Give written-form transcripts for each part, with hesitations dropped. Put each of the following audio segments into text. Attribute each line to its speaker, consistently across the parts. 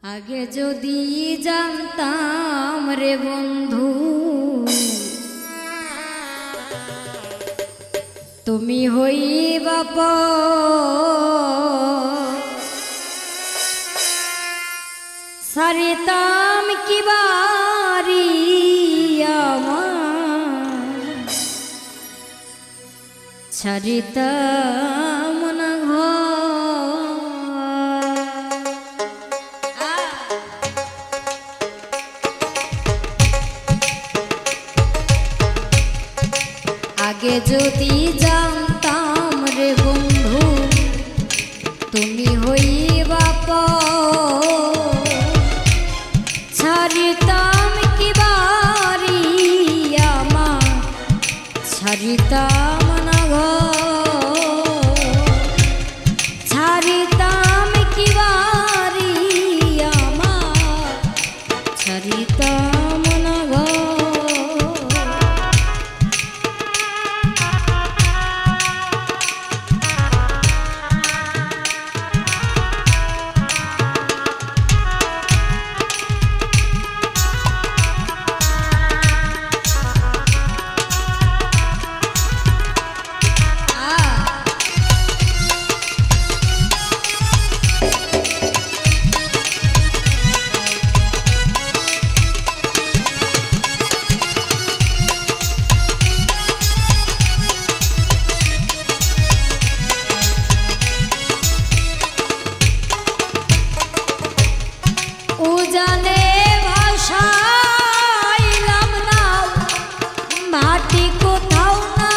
Speaker 1: आगे जदि जानताम रे बंधु तुमी हईबा सारिताम की बारी छारिताम ना आगे जदि जानताम रे बंधु तुमी हईबा छारिताम की बारी छारिताम ना छारिताम की बारी छारिताम ना जाने भाषाइलाम ना माटी कोथाओ ना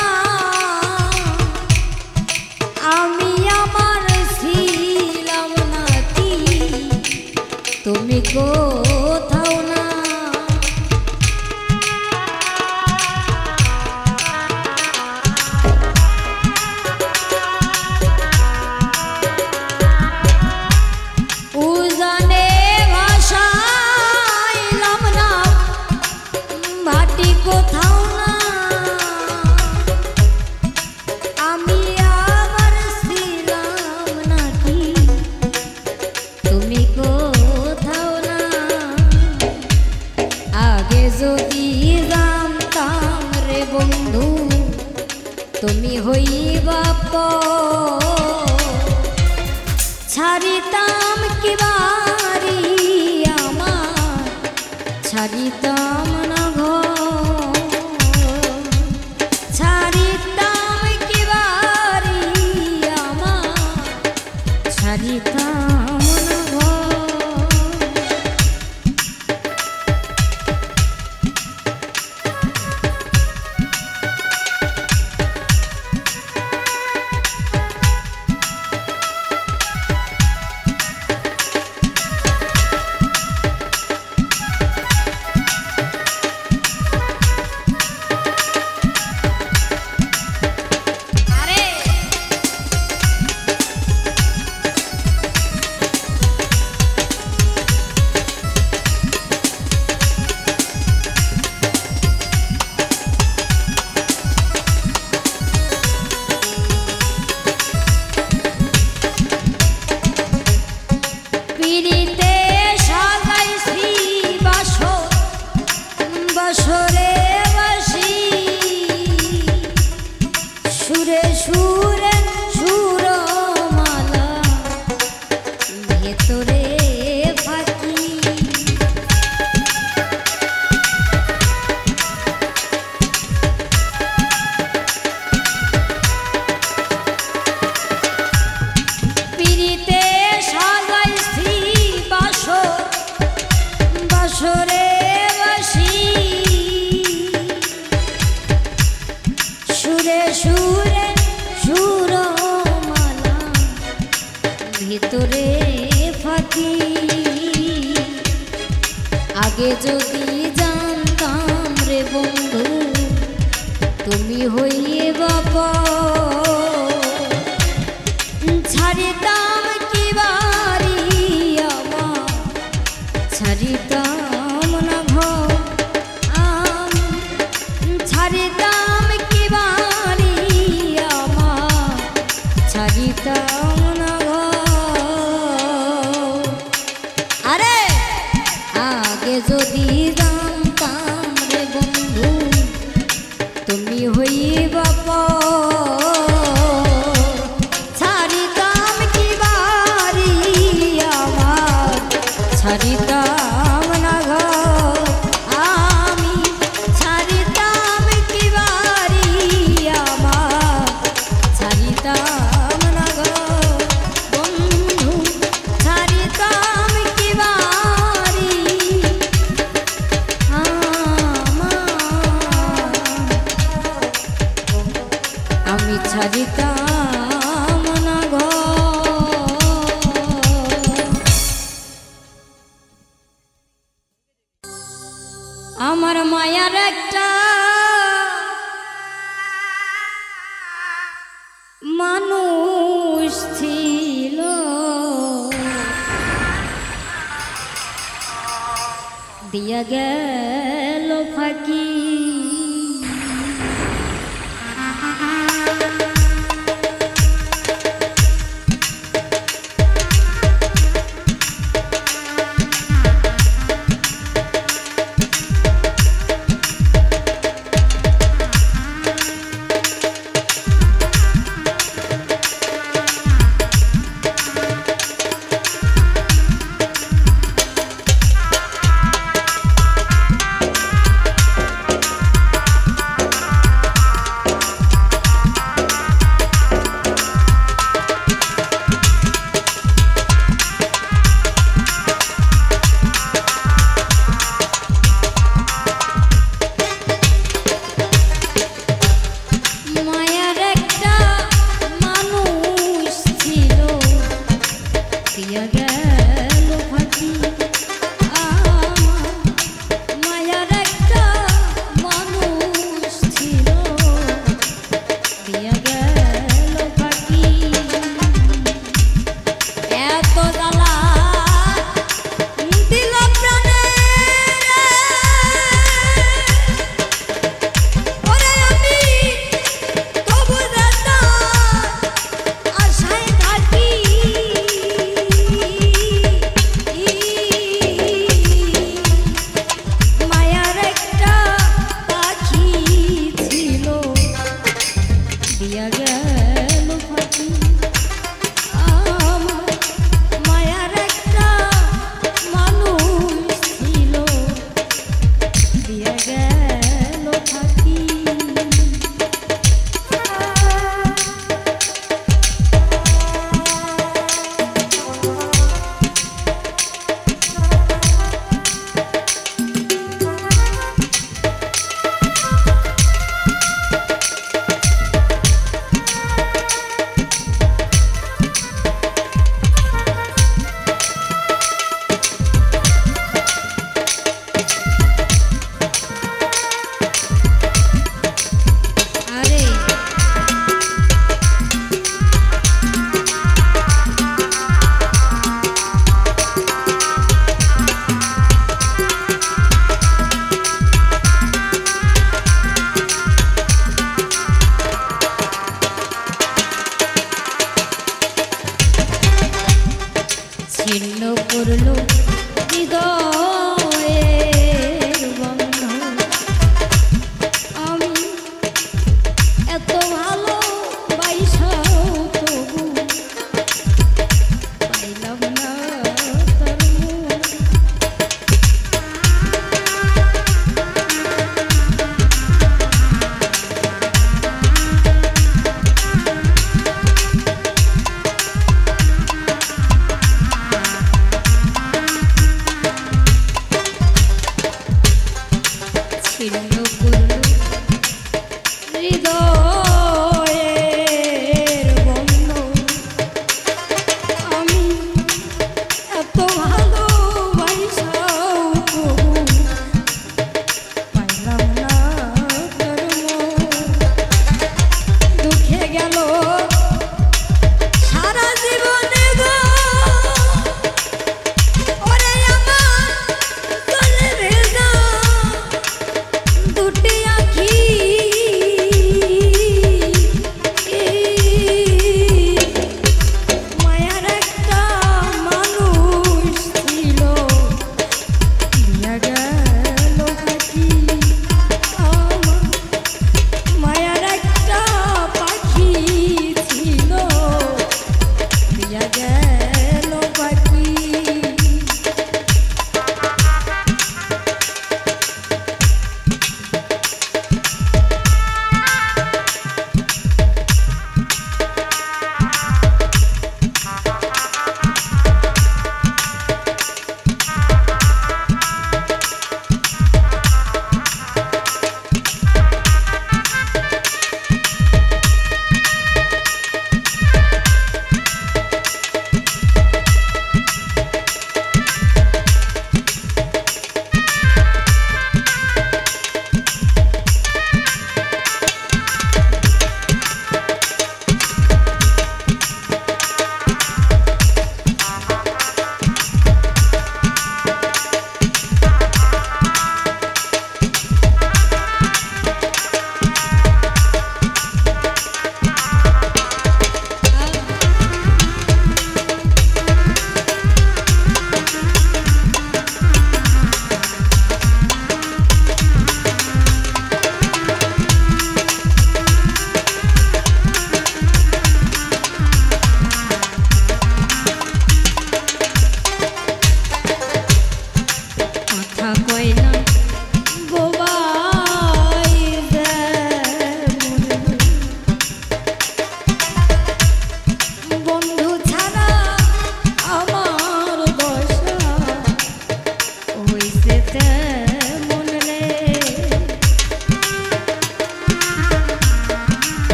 Speaker 1: आमी आमार ছিলাম নাকি তুমি কোথাও না কোথাও না আমি আবার ছিলাম নাকি তুমি কোথাও না আগে যদি জানতাম রে বন্ধু তুমি হইবা ছাড়িতাম কি বাড়ি আমার ছাড়িতাম না छारिताम ना बसरे बसी सुरे सुरे सुर माला भेतरे फाकी पिरिते साजाइছি बसरे सुरे सुरे सुर माला भितरे फाकी आगे जदि जानताम रे बंधु तुमी हईबा छारिताम की बारी छारिताम ना छारिताम की बारी छारिताम ना अरे মায়ার একটা মানুষ ছিল দিয়া গেল ফাঁকি ছিন্ন করলো হৃদয়ের বন্ধন আমি এত ভালো বাইসাও তবু পাইলাম না তার মন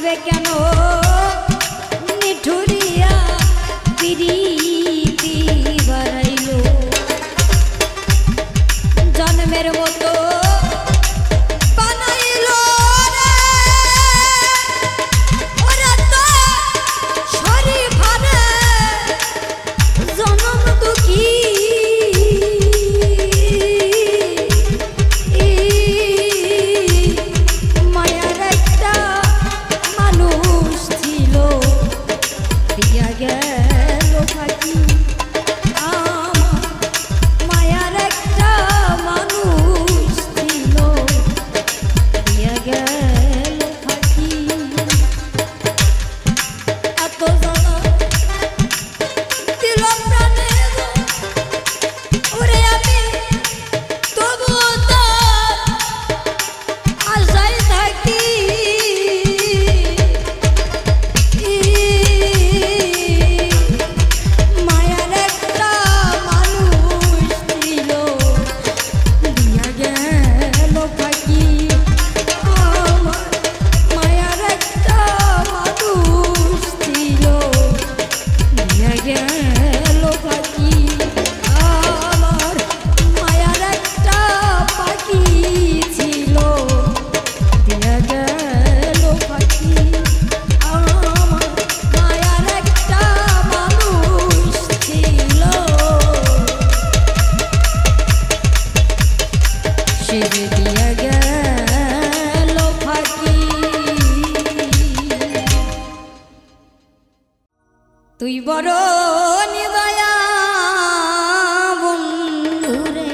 Speaker 1: তবে কেন নিঠুরিয়া পিরিতি বাড়াইল জন্মের মতো তুই বড় নিদয়া বন্ধুরে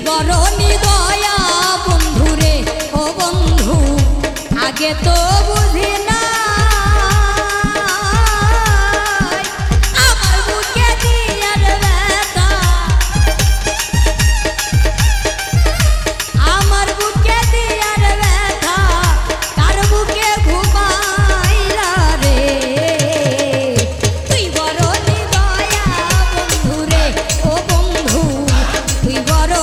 Speaker 1: বড় নিদয়া বন্ধুরে ও বন্ধু আগে তো বুঝি না আমার বুকে দিয়ার ব্যথা আমার বুকে দিয়ার ব্যথা তার বুকে ঘুমাইলা রে তুই বড় নিদয়া বন্ধুরে ও বন্ধু তুই বড়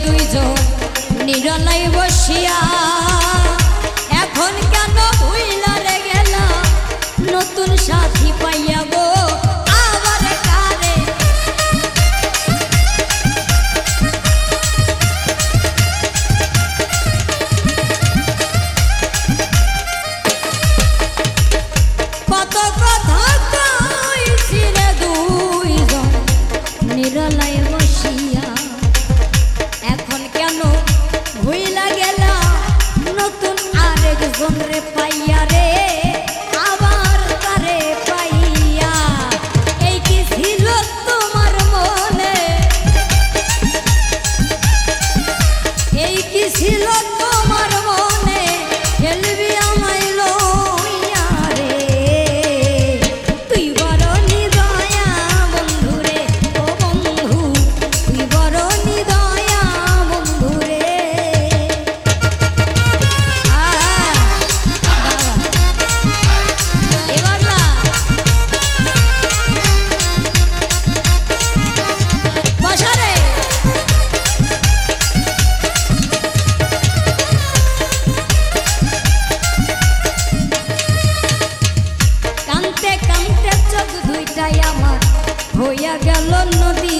Speaker 1: দুইজন নিরলাই বসিয়া এখন কেন ভুইলা রে গেলা নতুন সাথী পাইয়া গো আবার কারে কত কথা কইছি রে দুইজন নিরলাই বসিয়া এখন কেন ভুইলা গেলা নতুন আরেকজন রে পাইয়া রে আবার তারে পাইয়া এই কি ছিল তোমার মনে এই কি ছিল তোমার মনে খেলবি আমায় লইয়া রে তুই বড় নিদয়া বন্ধুরে ও বন্ধু তুই বড় নিদয়া বন্ধুরে এবার না বসারে কানতে কানতে চোখ দুইটাই আমার হইয়া গেল নদী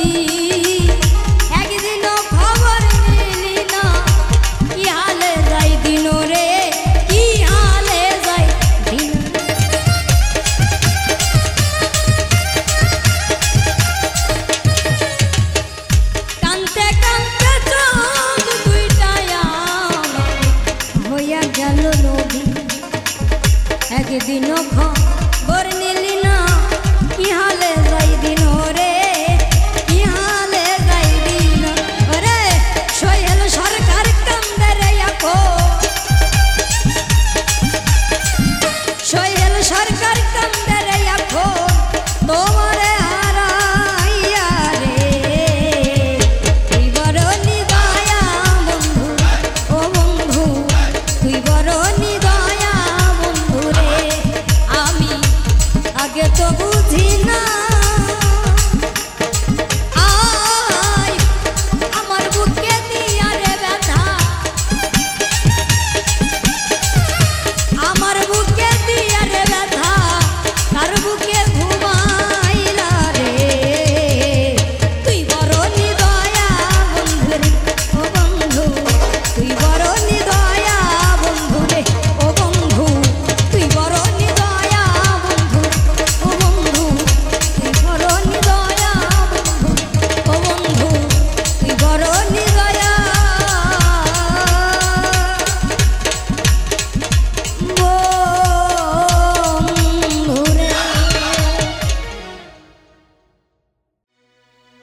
Speaker 1: একদিনও খবর নিলি না কি হালে যাই দিন রে কি হালে যাই দিন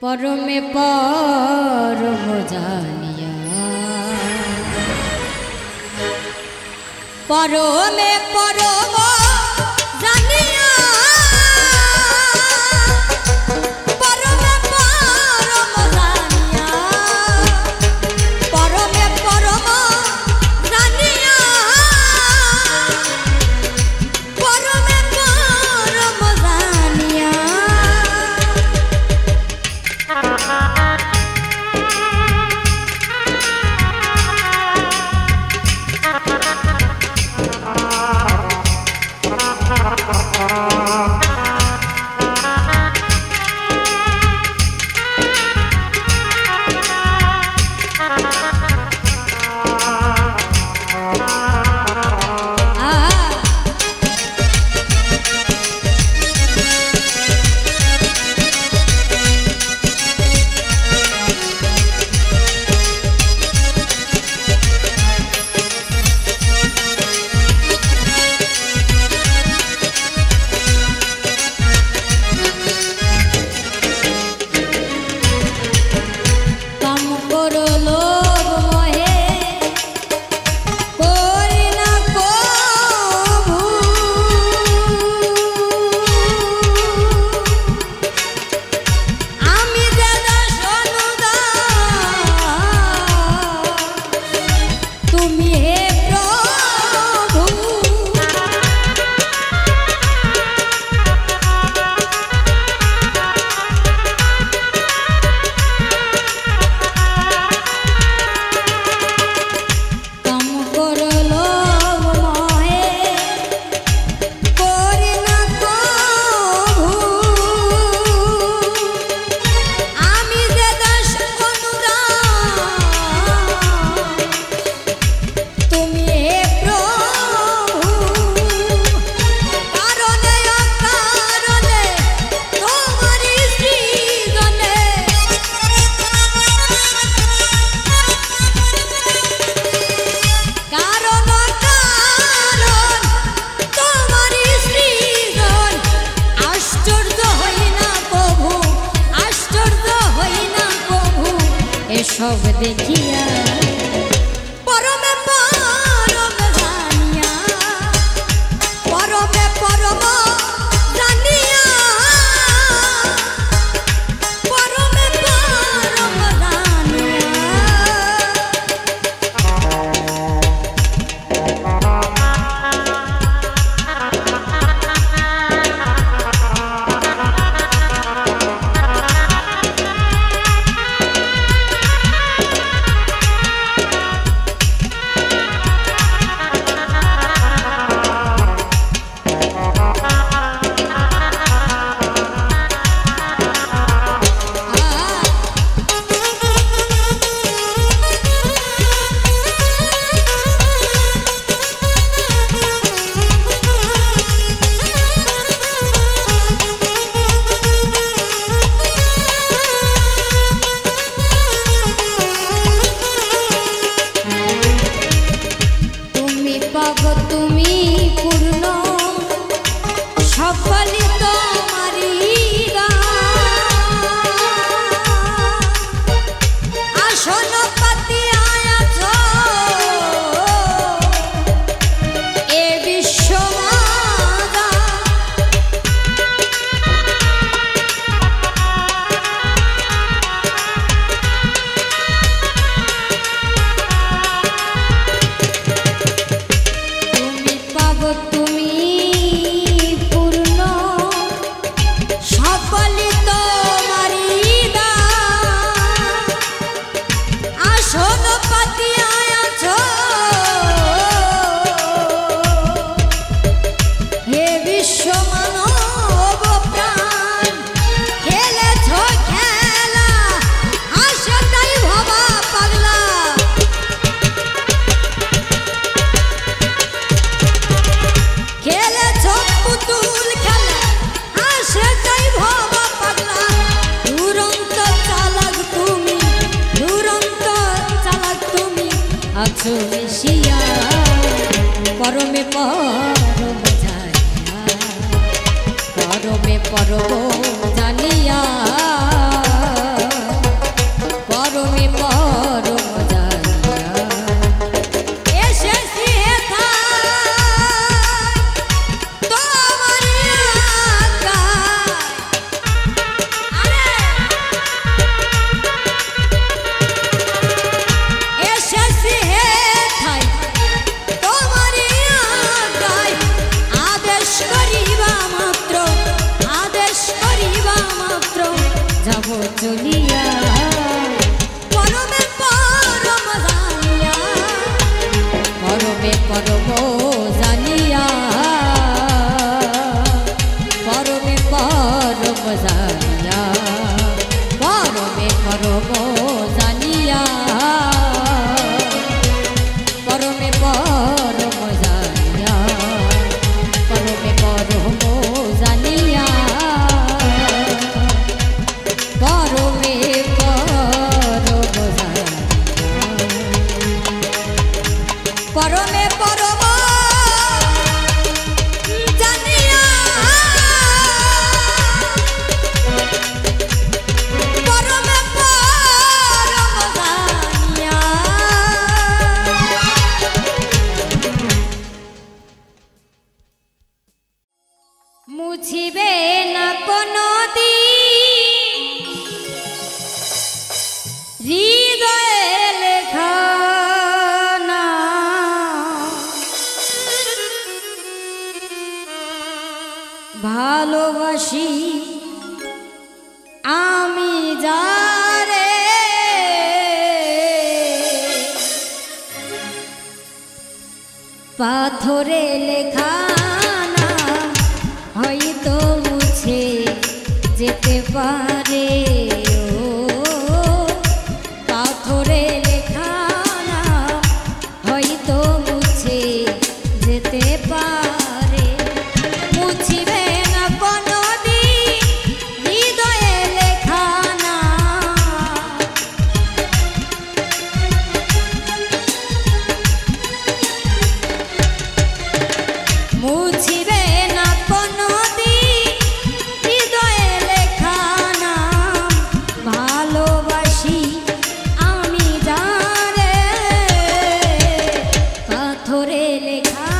Speaker 1: परमे परम जानिया परमे परम जानिया परमे परम जानिया परमे परम जानिया परमे परम जानिया सब देखिया परमे परम जानिया परमे परम जानिया परमे परम जानिया আছো মিশিয়া পরমে পরম জানিয়া পরমে পরম জানিয়া চলিয়া পরমে পরম জানিয়া পরমে পরম জানিয়া পরমে পরম জানিয়া পরমে পরম জানিয়া পরমে পরম জানিয়া পরমে পরম জানিয়া পরমে পরম জানিয়া পরমে পরম জানিয়া পরমে পরম জানিয়া মুছিবে না কোনো দিন হৃদয়ে লেখা না ভালোবাসি আমি যারে পাথরে লেখা না হয়তো মুছে যেতে পারে ও পাথরে লেখা না হয়তো মুছে যেতে পারে মুছিবে না কোনোদিন হৃদয়ে লেখা না মুছিবে না কোনোদিন হৃদয়ে লেখা না ভালোবাসি আমি যারে পাথরে লেখা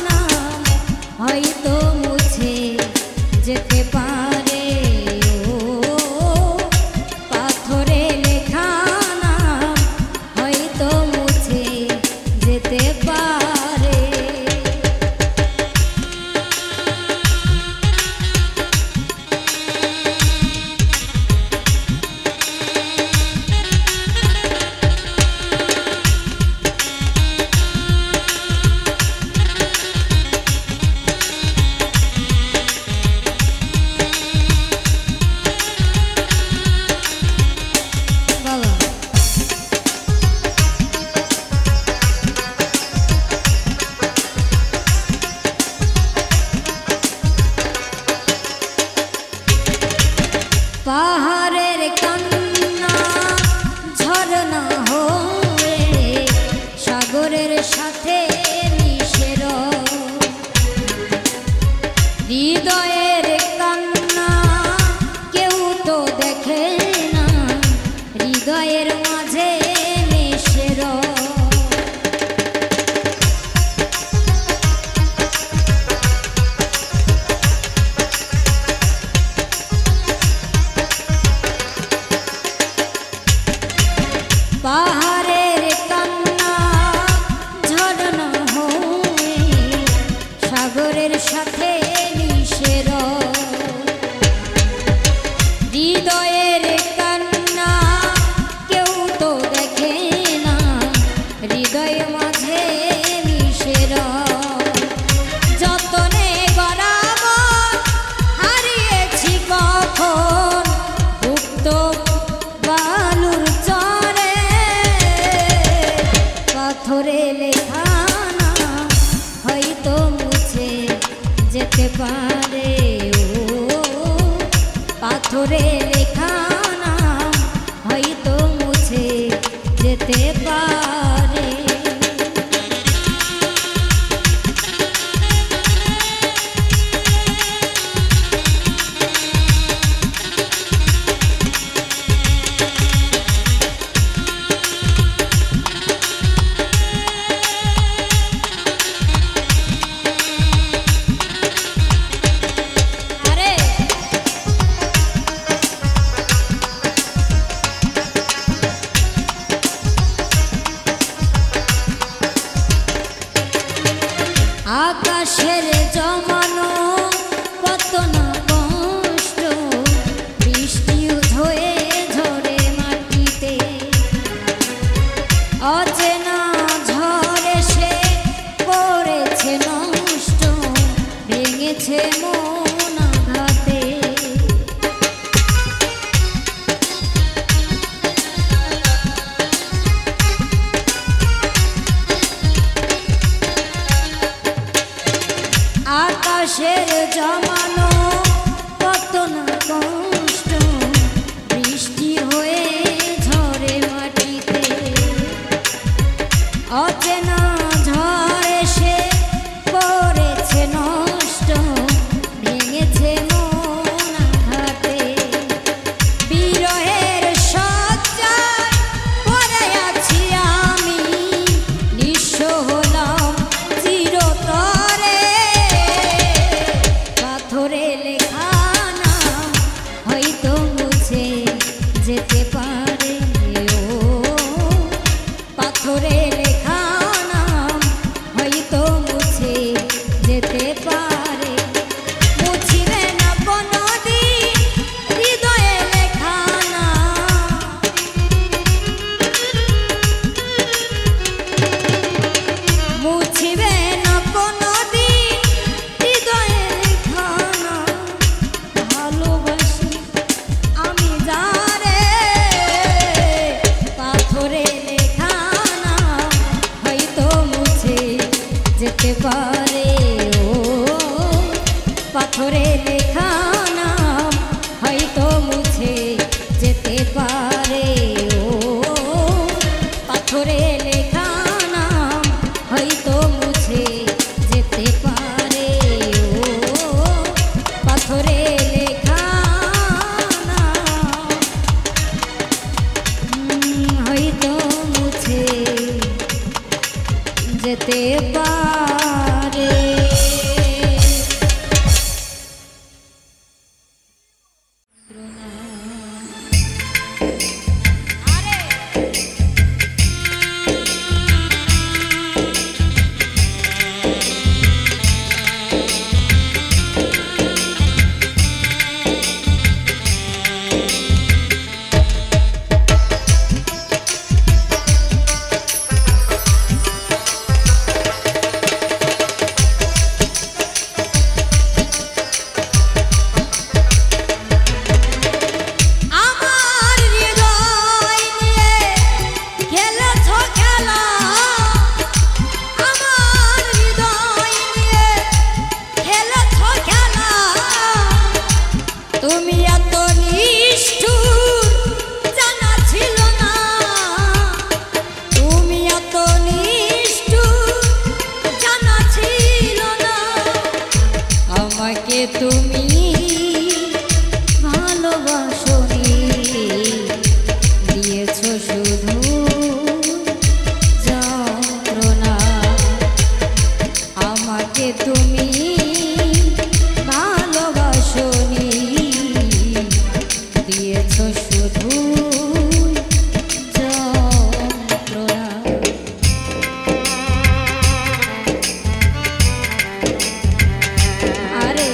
Speaker 1: না হয়তো মুছে যেতে পারে ও পাথরে লেখা না হয়তো মুছে যেতে পারে পাহাড়ের কান্না ঝরনা হয়ে সাগরের সাথে মিশে হৃদয়ের কান্না কেউ তো দেখে না হৃদয়ের মাঝে মিশে পাহাড়ের কান্না ঝরনা হয়ে সাগরের সাথে মিশে হৃদয়ের কান্না কেউ তো দেখে না হৃদয় মাঝে মিশে যতনে গড়াবো হারিয়েছি কখন উক্ত বালুর চরে পাথরে লেখা না হয়তো মুছে যেতে পারে ও পাথরে লেখা না হয়তো মুছে যেতে পারে মুছে যেতে পারে। ও পাথরে লেখা নাম হয়তো মুছে যেতে পারে। ও পাথরে লেখা নাম হয়তো মুছে যেতে পারে। তুমি ভালোবাসনি, দিয়েছো শুধু যন্ত্রণা। আমাকে তুমি ভালোবাসনি, দিয়েছো শুধু যন্ত্রণা। আরে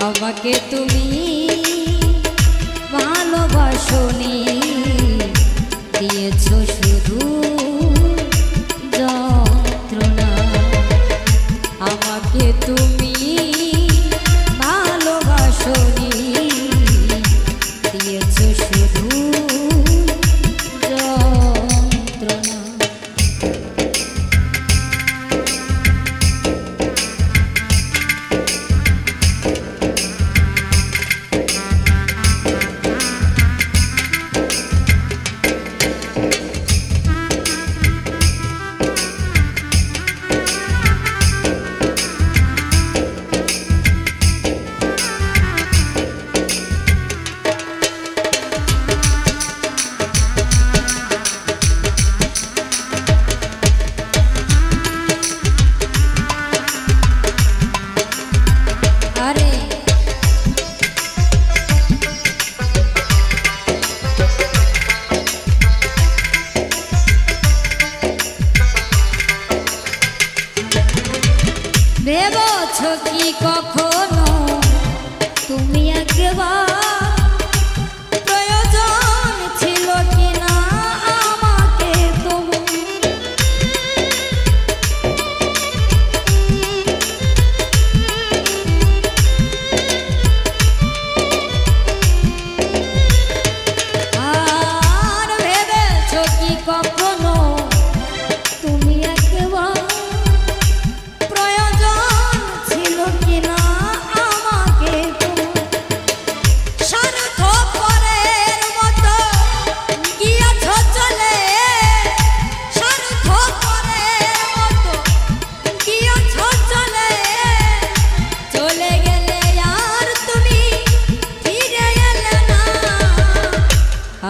Speaker 1: আমাকে তুমি ভালোবাসনি, দিয়েছো শুধু যন্ত্রণা। আমাকে তুমি ভালোবাসনি, দিয়েছো শুধু যন্ত্রণা। ভেবেছো কি কখনো তুমি একবার প্রয়োজন ছিল কিনা আমাকে তুমি?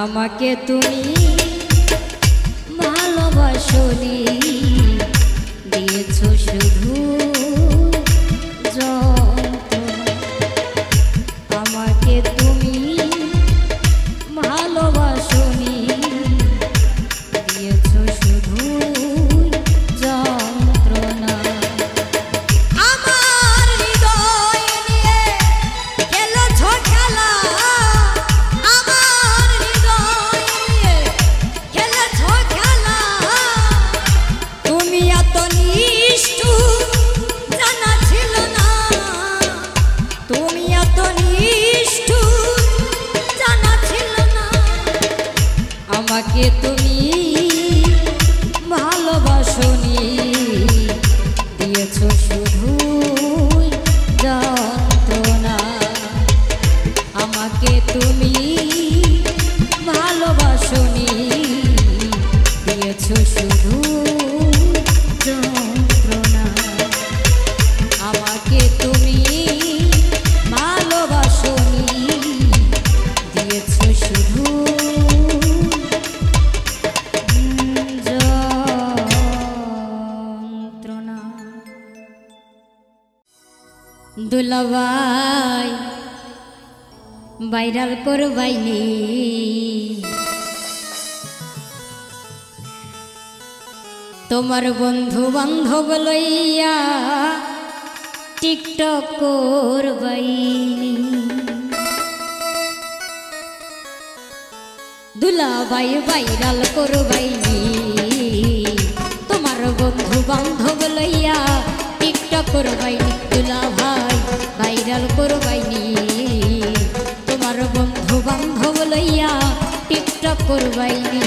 Speaker 1: আমাকে তুমি ভালোবাসনি, দিয়েছো শুধু যন্ত্রণা। আমাকে তুমি ভালোবাসনি, দিয়েছো শুধু যন্ত্রণা। আমার হৃদয় নিয়ে খেলেছো খেলা, আমার হৃদয় নিয়ে খেলেছো খেলা। তুমি এত নিষ্ঠুর জানা ছিল না, তুমি এত নিষ্ঠুর জানা ছিল না। আমাকে তুমি ভালোবাসনি, দিয়েছো শুধু যন্ত্রণা। আমাকে তুমি ভালোবাসনি, দিয়েছো শুধু যন্ত্রণা। আমাকে তুমি ভালোবাসনি, দিয়েছো শুধু যন্ত্রণা। দুলাভাই ভাইরাল করবাইনি, তোমার বন্ধু বান্ধব লইয়া টিকটক করবাইনি। দুলাভাই ভাইরাল করবাইনি, তোমার বন্ধু বান্ধব লইয়া টিকটক করবাইনি। দুলাভাই ভাইরাল করবাইনি, তোমার বন্ধু বান্ধব লইয়া টিকটক করবাইনি।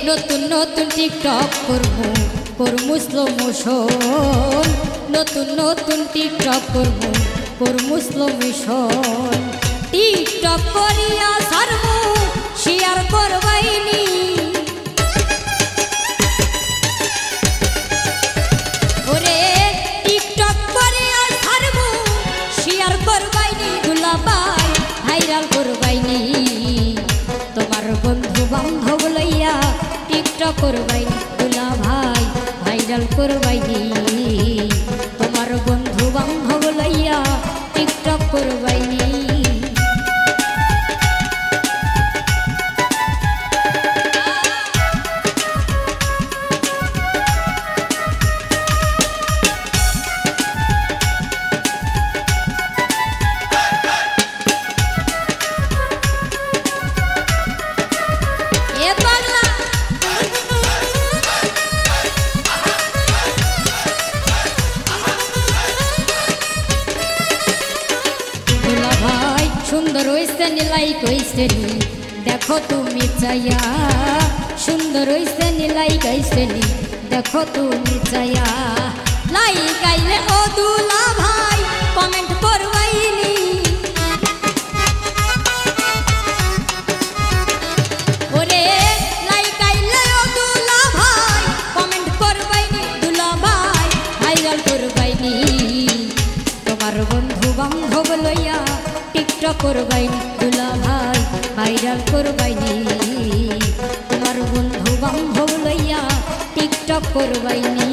Speaker 1: নতুন নতুন টিকটক করমু স্লো মোশন, নতুন নতুন টিকটক করমু স্লো মোশন। টিকটক করিয়া সারমু শেয়ার করবাইনি, ওরে টিকটক করিয়া সারমু শেয়ার করবাইনি। দুলাভাই ভাইরাল করবাইনি, তোমার বন্ধু বান্ধব লইয়া টিকটক করবাইনি। দুলাভাই ভাইরাল করবাইনি, তোমার বন্ধু বান্ধব লইয়া টিকটক করবাইনি। সুন্দর হইছে নি লাইক হইছে নি দেখো তুমি চাইয়া, সুন্দর হইছে নি লাইক হইছে নি দেখো তুমি চাইয়া। লাইক আইলে ও দুলাভাই কমেন্ট করবাইনি, ওরে লাইক আইলে ও দুলাভাই কমেন্ট করবাইনি। দুলাভাই ভাইরাল করবাইনি, তোমার বন্ধু বান্ধব লইয়া টিকটক করবাইনি। দুলাভাই ভাইরাল করবাইনি, তোমার বন্ধু বান্ধব লইয়া টিকটক করবাইনি।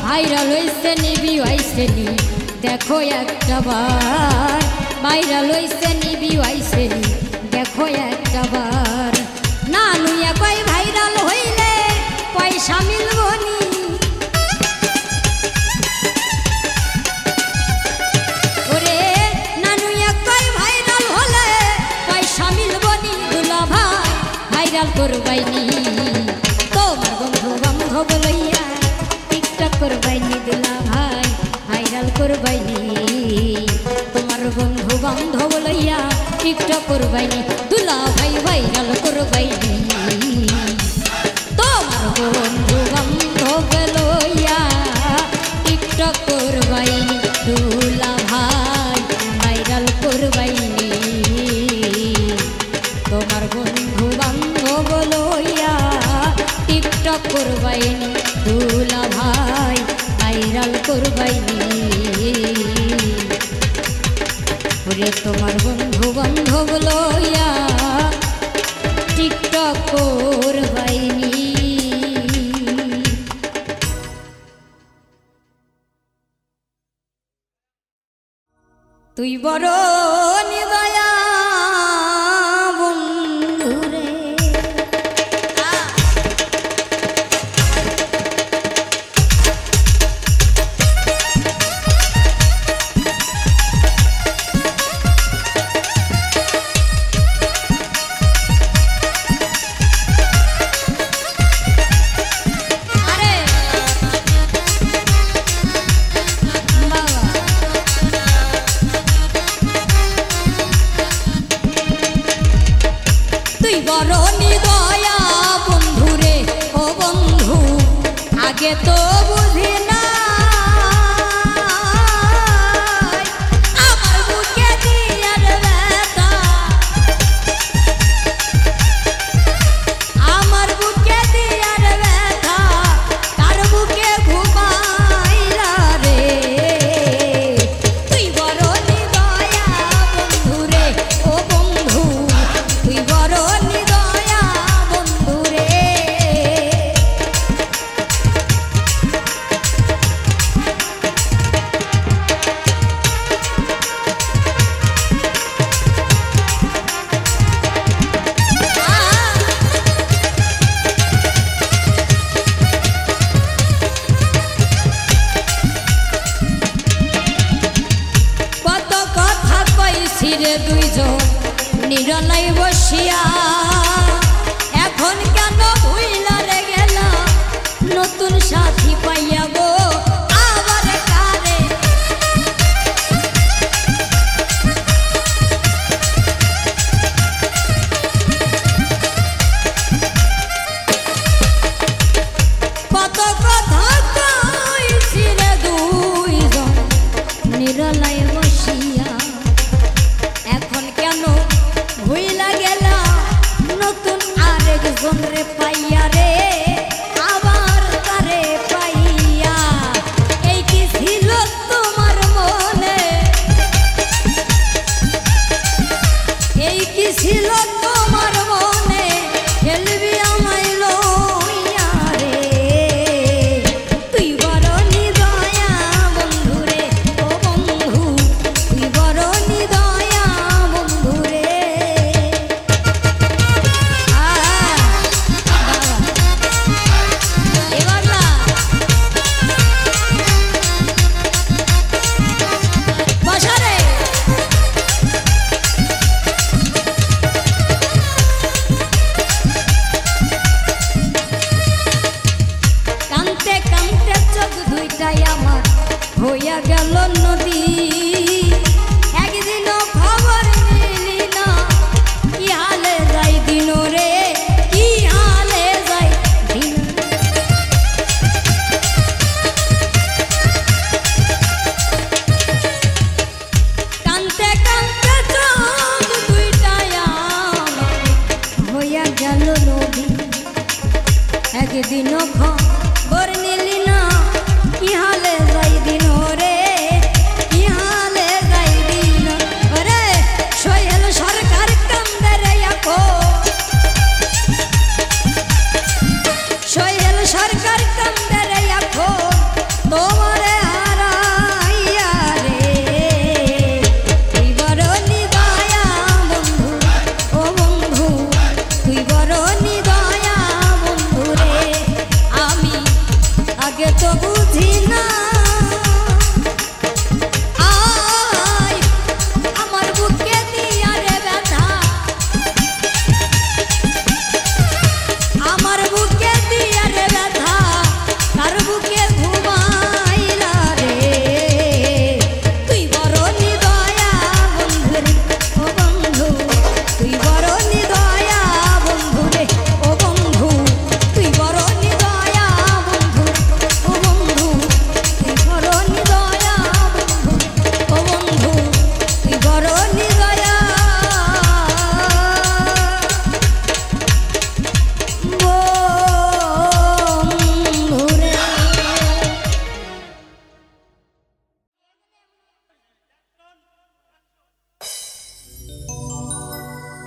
Speaker 1: ভাইরাল হইছে নি ভিউ আইছে নি দেখো একটা বার, ভাইরাল হইছে নি ভিউ আইছে নি দেখো একটা বার। নানুয়া কয় ভাইরাল হইলে পয়সা মিলবনি, ওরে নানুয়া কয় ভাইরাল হলে পয়সা মিলবনি। দুলা ভাই ভাইরাল করবাইনি, তোমার বন্ধু বান্ধব লইয়া টিকটক করবাইনি। দুলা ভাই ভাইরাল করবাইনি, তোমার বন্ধু বান্ধব লইয়া টিকটক করবাইনি। দুলা ভাই ভাইরাল করবাইনি, তোমার বন্ধু বান্ধব লইয়া টিকটক করবাইনি। দুলা ভাই ভাইরাল করবাইনি, তোমার বন্ধু বান্ধব লইয়া টিকটক করবাইনি। দুলা ভাই ভাইরাল করবাইনি, ওরে তোমার বন্ধু বান্ধব লইয়া টিকটক করবাইনি। তুই বড় নিদয়া বন্ধুরে, বড় নিদয়া বন্ধুরে। ও বন্ধু আগে তো বুঝি না, আমার বুকে দিয়ার ব্যথা, আমার বুকে দিয়ার ব্যথা, তার বুকে ঘুমাইলা রে। তুই বড় নিদয়া বন্ধুরে, ও বন্ধু তুই বড় নিদয়া বন্ধুরে। কত কথা কইছি রে দুইজন নিরলাই বসিয়া, এখন কেন ভুইলা রে গেলা নতুন সাথী পাইয়া গো আবার কারে। কত কথা কইছি রে দুইজন নিরলাই বসিয়া, এখন কেন ভুইলা গেলা নতুন আরেকজন রে পাইয়া রে আবার তারে পাইয়া। এই কি ছিল তোমার মনে, এই কি ছিল তোমার মনে, খেলবি আমায় লইয়া রে। তুই বড় নিদয়া বন্ধুরে, ও বন্ধু তুই বড় নিদয়া বন্ধুরে। এবার না বসা রে। কানতে কানতে চোখ দুইটাই আমার হইয়া গেল নদী, একদিনও খবর নিলি না কি হালে যাই দিন রে, কি হালে যাই দিন। কানতে কানতে চোখ দুইটাই আমার হইয়া গেল নদী, একদিনও খবর নিলি না কি হালে যাই দিন রে, কি হালে যাই দিন। ওরে সোহেল সরকার কান্দে রে এখন, সোহেল সরকার কান্দে রে এখন তোমারে হারাইয়া রে। তুই বড় নিদয়া বন্ধু, ও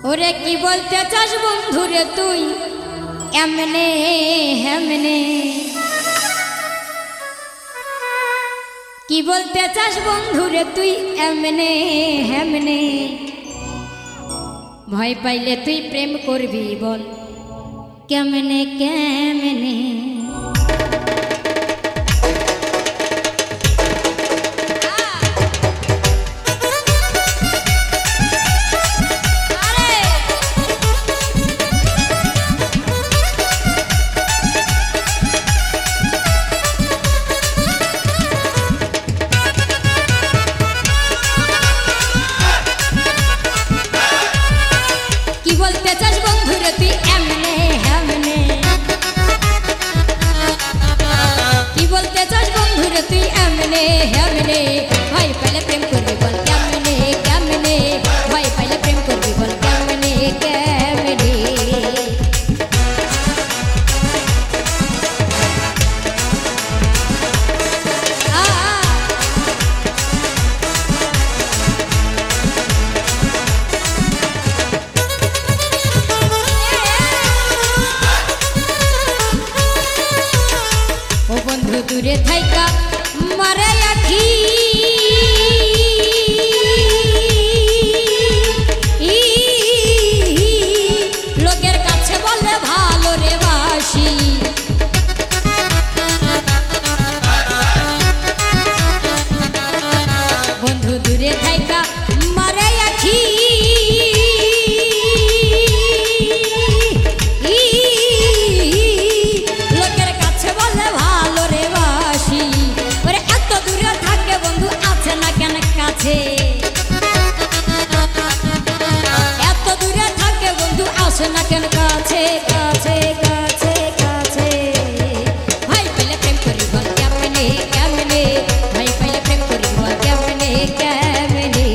Speaker 1: ওরে কি বলতে চাস বন্ধুরে তুই এমনে হেমনে, কি বলতে চাস বন্ধুরে তুই এমনে হেমনে, ভয় পাইলে তুই প্রেম করবি বল কেমনে কেমনে। বলতে চাস বন্ধুরে তুই এমনে হেমনে, কি বলতে চাস বন্ধুরে তুই এমনে হেমনে, ভয় পাইলে প্রেম করবি বল কেমনে কেমনে, ভয় পাইলে প্রেম করবি বল কেমনে কেমনে। দূরে থাইকা মারে আখি লোকের কাছে বলে ভালো রে বাসি, বন্ধু দূরে থাইকা মারে আখি লোকের কাছে বলে ভালো রে বাসি, ওরে এত দূরে থাকে বন্ধু আছে না কেন কাছে, এত দূরে থাকে বন্ধু আসে না কেন কাছে কাছে কাছে কাছে, ভাই পাইলে প্রেম করি বল কেমনে কেমনে, ভাই পাইলে প্রেম করি বল কেমনে কেমনে।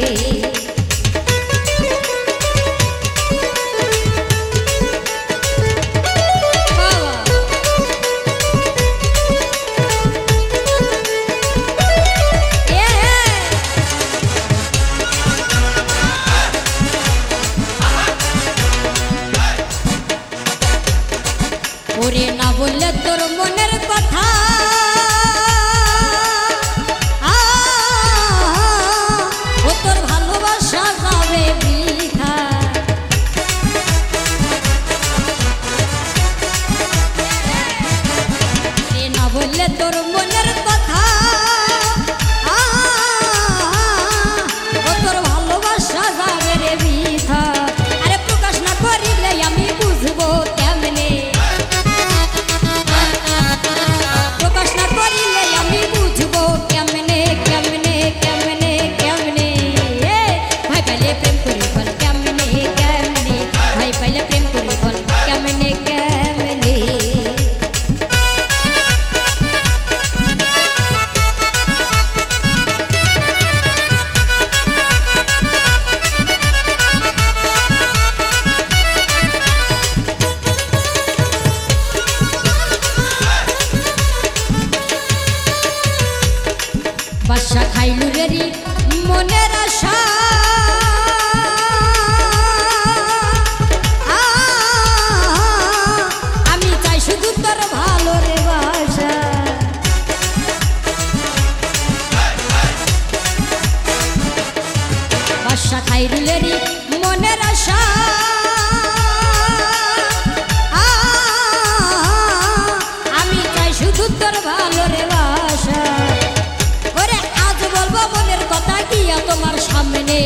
Speaker 1: ওরে না বললে তোর মনের কথা ও তোর ভালোবাসা যাবে বৃথা, না বললে তোর মনের কথা ও তোর ভালোবাসা যাবে রে বৃথা, আরে প্রকাশ না করিলে আমি বুঝবো কেমনে, প্রকাশ না করিলে আমি বুঝবো কেমনে কেমনে কেমনে কেমনে, ভাই পাইলে প্রেম করি বল কেমনে কেমনে, ভাই পাইলে প্রেম করি বল কেমনে কেমনে। বাসা খাইলু রেরি মনের আশা আমি চাই শুধু তোর ভালো রে বাসা, বাসা খাইলু রেরি মনের আশা আমি চাই শুধু তোর ভালো রে বাসা, ওরে আজ বলবো মনের কথা গিয়া তোমার সামনে।